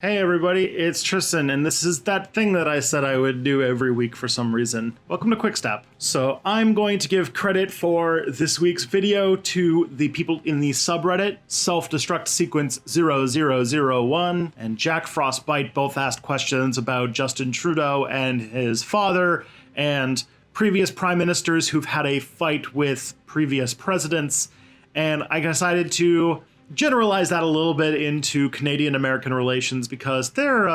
Hey everybody, it's Tristan, and this is that thing that I said I would do every week for some reason. Welcome to Quickstep. So I'm going to give credit for this week's video to the people in the subreddit. Self-destruct sequence 0001 and Jack Frostbite both asked questions about Justin Trudeau and his father and previous prime ministers who've had a fight with previous presidents, and I decided to generalize that a little bit into Canadian-American relations because they're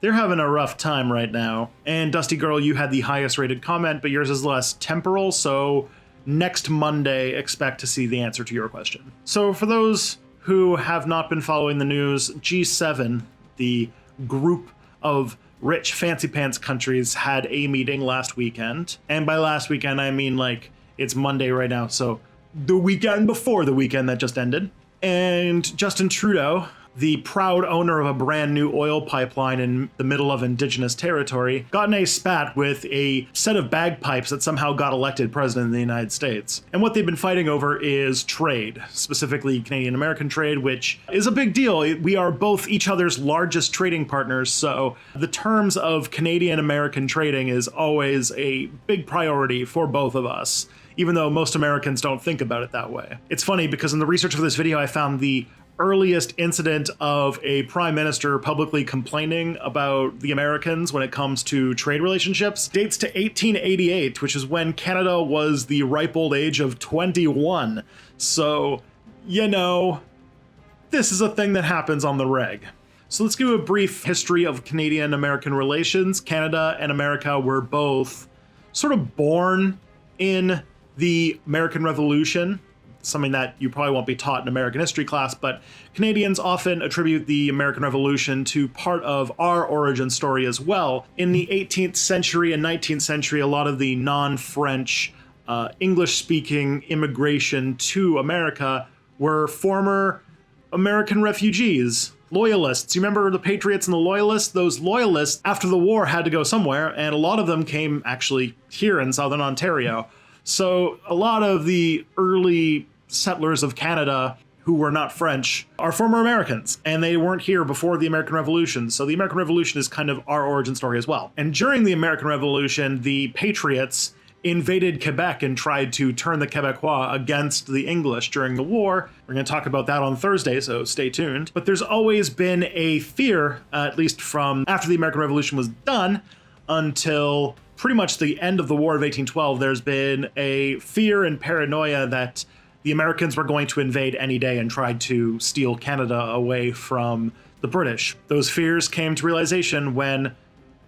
having a rough time right now. And Dusty Girl, you had the highest rated comment, but yours is less temporal, so next Monday expect to see the answer to your question. So for those who have not been following the news, G7, the group of rich fancy pants countries, had a meeting last weekend. And by last weekend, I mean like it's Monday right now, so the weekend before the weekend that just ended. And Justin Trudeau, the proud owner of a brand new oil pipeline in the middle of Indigenous territory, got in a spat with a set of bagpipes that somehow got elected president of the United States. And what they've been fighting over is trade, specifically Canadian-American trade, which is a big deal. We are both each other's largest trading partners, so the terms of Canadian-American trading is always a big priority for both of us, even though most Americans don't think about it that way. It's funny because in the research for this video, I found the earliest incident of a prime minister publicly complaining about the Americans when it comes to trade relationships dates to 1888, which is when Canada was the ripe old age of 21. So, you know, this is a thing that happens on the reg. So let's give a brief history of Canadian-American relations. Canada and America were both sort of born in the American Revolution, something that you probably won't be taught in American history class, but Canadians often attribute the American Revolution to part of our origin story as well. In the 18th century and 19th century, a lot of the non-French, English-speaking immigration to America were former American refugees, loyalists. You remember the Patriots and the Loyalists? Those loyalists, after the war, had to go somewhere, and a lot of them came actually here in Southern Ontario. So a lot of the early settlers of Canada who were not French are former Americans, and they weren't here before the American Revolution. So the American Revolution is kind of our origin story as well. And during the American Revolution, the Patriots invaded Quebec and tried to turn the Quebecois against the English during the war. We're going to talk about that on Thursday, so stay tuned. But there's always been a fear, at least from after the American Revolution was done until pretty much the end of the War of 1812, there's been a fear and paranoia that the Americans were going to invade any day and try to steal Canada away from the British. Those fears came to realization when,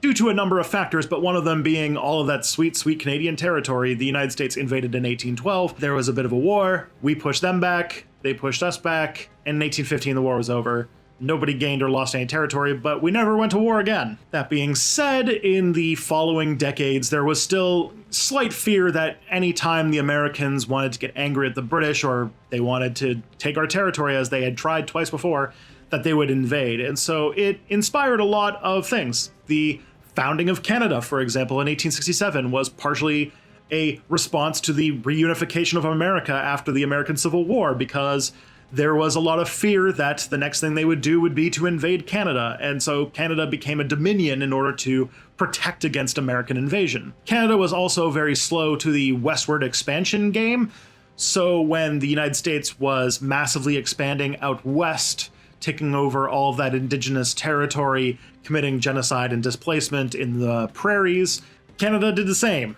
due to a number of factors, but one of them being all of that sweet, sweet Canadian territory, the United States invaded in 1812. There was a bit of a war. We pushed them back. They pushed us back. And in 1815, the war was over. Nobody gained or lost any territory, but we never went to war again. That being said, in the following decades, there was still slight fear that any time the Americans wanted to get angry at the British or they wanted to take our territory as they had tried twice before, that they would invade. And so it inspired a lot of things. The founding of Canada, for example, in 1867 was partially a response to the reunification of America after the American Civil War, because there was a lot of fear that the next thing they would do would be to invade Canada, and so Canada became a dominion in order to protect against American invasion. Canada was also very slow to the westward expansion game, so when the United States was massively expanding out west, taking over all of that indigenous territory, committing genocide and displacement in the prairies, Canada did the same,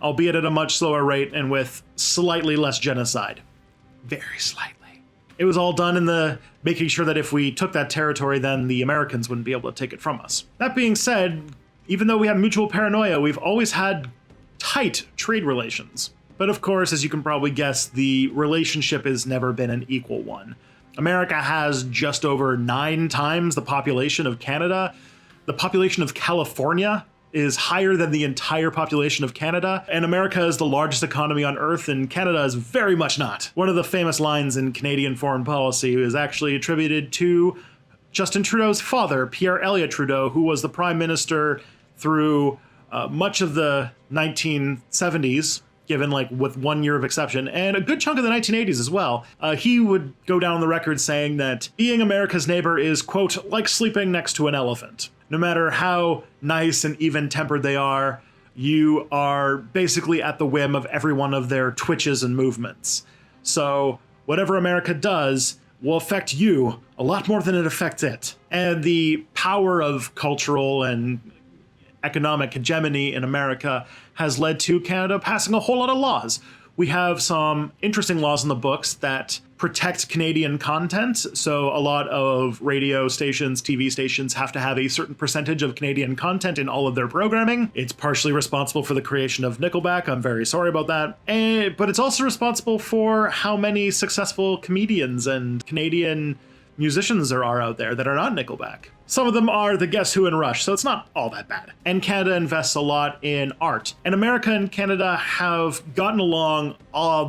albeit at a much slower rate and with slightly less genocide. Very slightly. It was all done in the making sure that if we took that territory, then the Americans wouldn't be able to take it from us. That being said, even though we have mutual paranoia, we've always had tight trade relations. But of course, as you can probably guess, the relationship has never been an equal one. America has just over 9 times the population of Canada. The population of California is higher than the entire population of Canada, and America is the largest economy on Earth, and Canada is very much not. One of the famous lines in Canadian foreign policy is actually attributed to Justin Trudeau's father, Pierre Elliott Trudeau, who was the prime minister through much of the 1970s given like with 1 year of exception, and a good chunk of the 1980s as well. He would go down the record saying that being America's neighbor is, quote, like sleeping next to an elephant. No matter how nice and even-tempered they are, you are basically at the whim of every one of their twitches and movements. So whatever America does will affect you a lot more than it affects it. And the power of cultural and economic hegemony in America has led to Canada passing a whole lot of laws. We have some interesting laws in the books that protect Canadian content. So a lot of radio stations, TV stations have to have a certain percentage of Canadian content in all of their programming. It's partially responsible for the creation of Nickelback. I'm very sorry about that. But it's also responsible for how many successful comedians and Canadian musicians there are out there that are not Nickelback. Some of them are the Guess Who and Rush, so it's not all that bad. And Canada invests a lot in art. And America and Canada have gotten along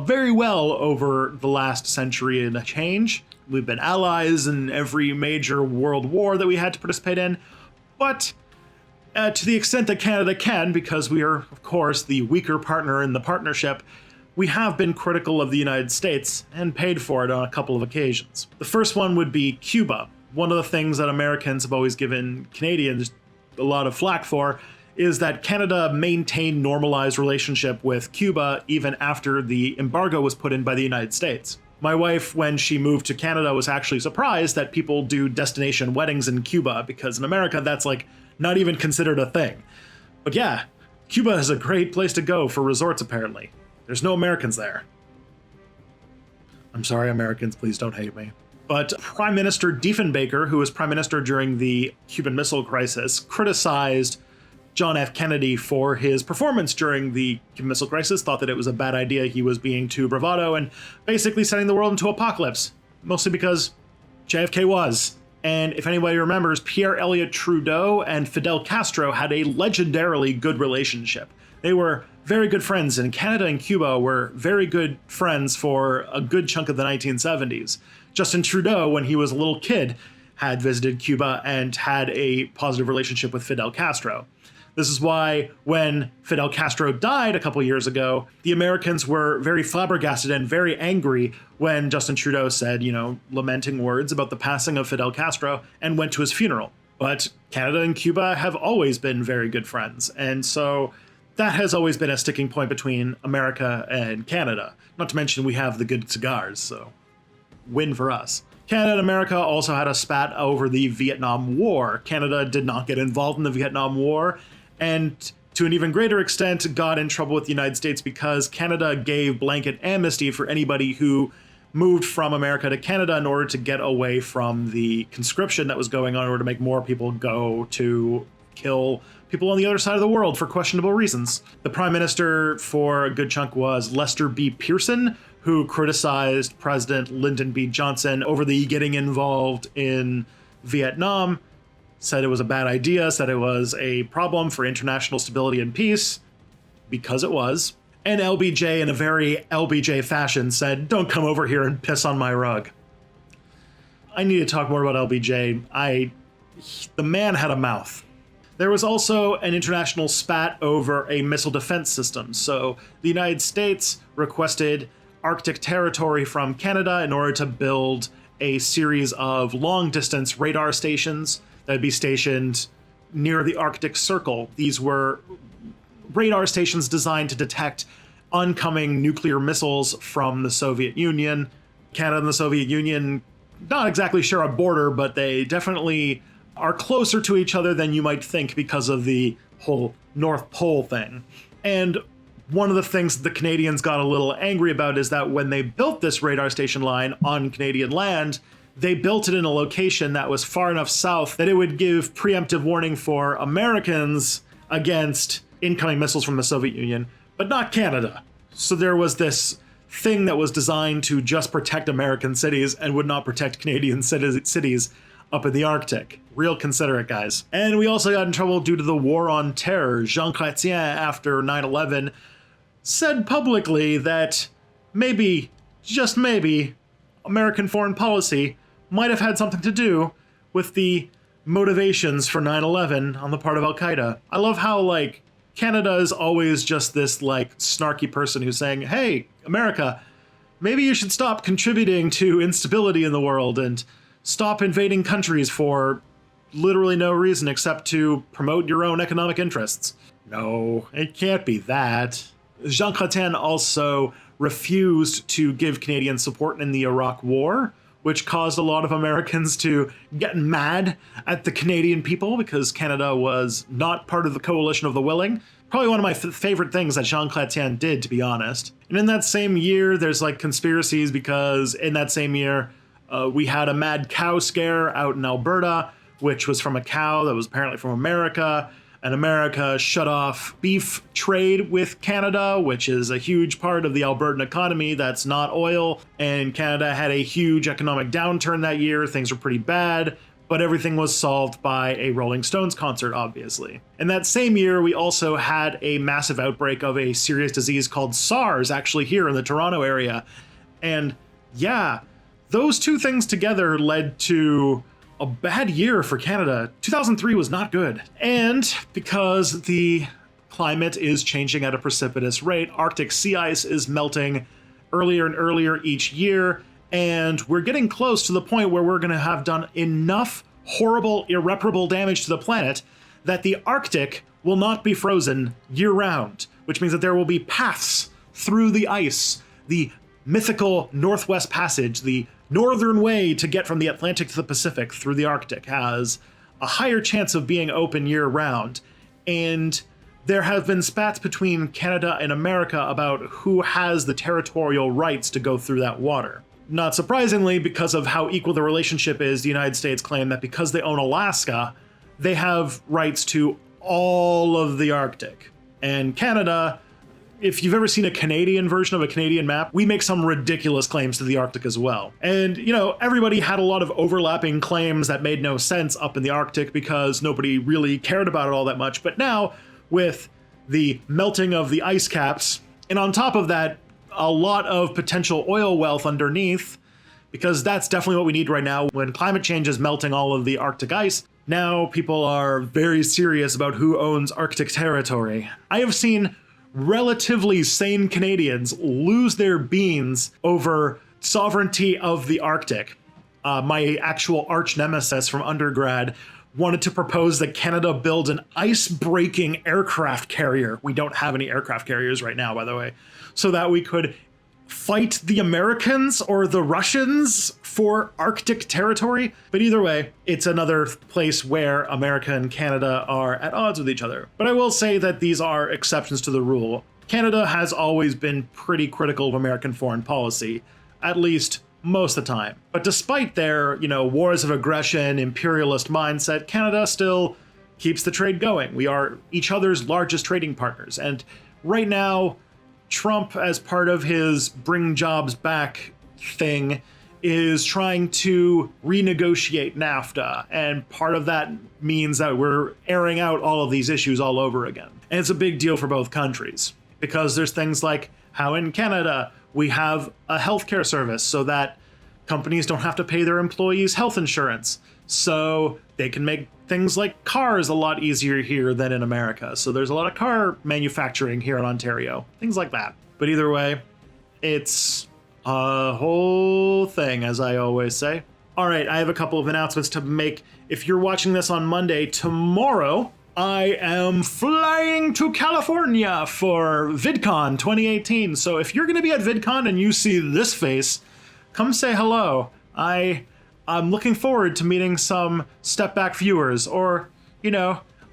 very well over the last century and a change. We've been allies in every major world war that we had to participate in. But to the extent that Canada can, because we are, of course, the weaker partner in the partnership, we have been critical of the United States and paid for it on a couple of occasions. The first one would be Cuba. One of the things that Americans have always given Canadians a lot of flack for is that Canada maintained normalized relationship with Cuba even after the embargo was put in by the United States. My wife, when she moved to Canada, was actually surprised that people do destination weddings in Cuba, because in America that's like not even considered a thing. But yeah, Cuba is a great place to go for resorts apparently. There's no Americans there. I'm sorry, Americans, please don't hate me. But Prime Minister Diefenbaker, who was Prime Minister during the Cuban Missile Crisis, criticized John F. Kennedy for his performance during the Cuban Missile Crisis, thought that it was a bad idea, he was being too bravado, and basically setting the world into apocalypse, mostly because JFK was. And if anybody remembers, Pierre Elliott Trudeau and Fidel Castro had a legendarily good relationship. They were very good friends, and Canada and Cuba were very good friends for a good chunk of the 1970s. Justin Trudeau, when he was a little kid, had visited Cuba and had a positive relationship with Fidel Castro. This is why when Fidel Castro died a couple years ago, the Americans were very flabbergasted and very angry when Justin Trudeau said, lamenting words about the passing of Fidel Castro and went to his funeral. But Canada and Cuba have always been very good friends, and so that has always been a sticking point between America and Canada. Not to mention we have the good cigars, so win for us. Canada and America also had a spat over the Vietnam War. Canada did not get involved in the Vietnam War, and to an even greater extent got in trouble with the United States because Canada gave blanket amnesty for anybody who moved from America to Canada in order to get away from the conscription that was going on, in order to make more people go to kill people on the other side of the world for questionable reasons. The Prime Minister for a good chunk was Lester B. Pearson, who criticized President Lyndon B. Johnson over the getting involved in Vietnam, said it was a bad idea, said it was a problem for international stability and peace, because it was. And LBJ, in a very LBJ fashion, said, "Don't come over here and piss on my rug." I need to talk more about LBJ. The man had a mouth. There was also an international spat over a missile defense system. So the United States requested Arctic territory from Canada in order to build a series of long-distance radar stations that would be stationed near the Arctic Circle. These were radar stations designed to detect oncoming nuclear missiles from the Soviet Union. Canada and the Soviet Union, not exactly share a border, but they definitely are closer to each other than you might think because of the whole North Pole thing. And one of the things the Canadians got a little angry about is that when they built this radar station line on Canadian land, they built it in a location that was far enough south that it would give preemptive warning for Americans against incoming missiles from the Soviet Union, but not Canada. So there was this thing that was designed to just protect American cities and would not protect Canadian cities up in the Arctic. Real considerate, guys. And we also got in trouble due to the war on terror. Jean Chrétien, after 9/11, said publicly that maybe, just maybe, American foreign policy might have had something to do with the motivations for 9/11 on the part of Al-Qaeda. I love how, Canada is always just this like snarky person who's saying, hey, America, maybe you should stop contributing to instability in the world and stop invading countries for literally no reason except to promote your own economic interests. No, it can't be that. Jean Chrétien also refused to give Canadian support in the Iraq War, which caused a lot of Americans to get mad at the Canadian people because Canada was not part of the coalition of the willing. Probably one of my favorite things that Jean Chrétien did, to be honest. And in that same year, there's like conspiracies because in that same year, we had a mad cow scare out in Alberta, which was from a cow that was apparently from America. And America shut off beef trade with Canada, which is a huge part of the Albertan economy that's not oil. And Canada had a huge economic downturn that year. Things were pretty bad, but everything was solved by a Rolling Stones concert, obviously. And that same year, we also had a massive outbreak of a serious disease called SARS, actually here in the Toronto area. And yeah, those two things together led to a bad year for Canada. 2003 was not good. And because the climate is changing at a precipitous rate, Arctic sea ice is melting earlier and earlier each year, and we're getting close to the point where we're going to have done enough horrible, irreparable damage to the planet that the Arctic will not be frozen year-round, which means that there will be paths through the ice, the mythical Northwest Passage, the northern way to get from the Atlantic to the Pacific through the Arctic, has a higher chance of being open year-round. And there have been spats between Canada and America about who has the territorial rights to go through that water. Not surprisingly, because of how equal the relationship is, the United States claim that because they own Alaska, they have rights to all of the Arctic. And Canada, if you've ever seen a Canadian version of a Canadian map, we make some ridiculous claims to the Arctic as well. And, you know, everybody had a lot of overlapping claims that made no sense up in the Arctic because nobody really cared about it all that much. But now, with the melting of the ice caps, and on top of that, a lot of potential oil wealth underneath, because that's definitely what we need right now when climate change is melting all of the Arctic ice. Now people are very serious about who owns Arctic territory. I have seen relatively sane Canadians lose their beans over sovereignty of the Arctic. My actual arch nemesis from undergrad wanted to propose that Canada build an ice-breaking aircraft carrier. We don't have any aircraft carriers right now, by the way, so that we could fight the Americans or the Russians for Arctic territory. But either way, it's another place where America and Canada are at odds with each other. But I will say that these are exceptions to the rule. Canada has always been pretty critical of American foreign policy, at least most of the time. But despite their, wars of aggression, imperialist mindset, Canada still keeps the trade going. We are each other's largest trading partners. And right now, Trump, as part of his bring jobs back thing, is trying to renegotiate NAFTA. And part of that means that we're airing out all of these issues all over again. And it's a big deal for both countries because there's things like how in Canada we have a healthcare service so that companies don't have to pay their employees health insurance. So they can make things like cars a lot easier here than in America. So there's a lot of car manufacturing here in Ontario, things like that. But either way, it's a whole thing, as I always say. All right, I have a couple of announcements to make. If you're watching this on Monday, tomorrow, I am flying to California for VidCon 2018. So if you're going to be at VidCon and you see this face, come say hello. I'm looking forward to meeting some Step Back viewers or,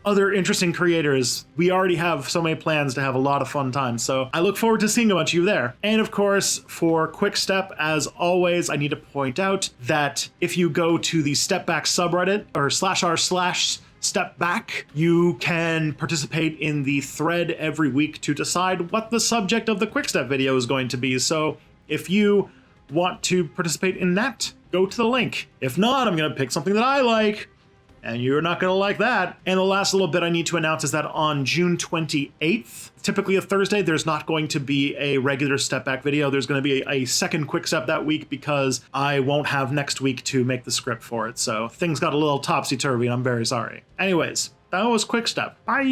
other interesting creators. We already have so many plans to have a lot of fun times, so I look forward to seeing a bunch of you there. And of course, for Quick Step, as always, I need to point out that if you go to the Step Back subreddit or /r/Step Back, you can participate in the thread every week to decide what the subject of the Quick Step video is going to be. So if you want to participate in that, go to the link. If not, I'm going to pick something that I like, and you're not going to like that. And the last little bit I need to announce is that on June 28th, typically a Thursday, there's not going to be a regular Step Back video. There's going to be a second Quick Step that week because I won't have next week to make the script for it. So things got a little topsy-turvy, and I'm very sorry. Anyways, that was Quick Step. Bye!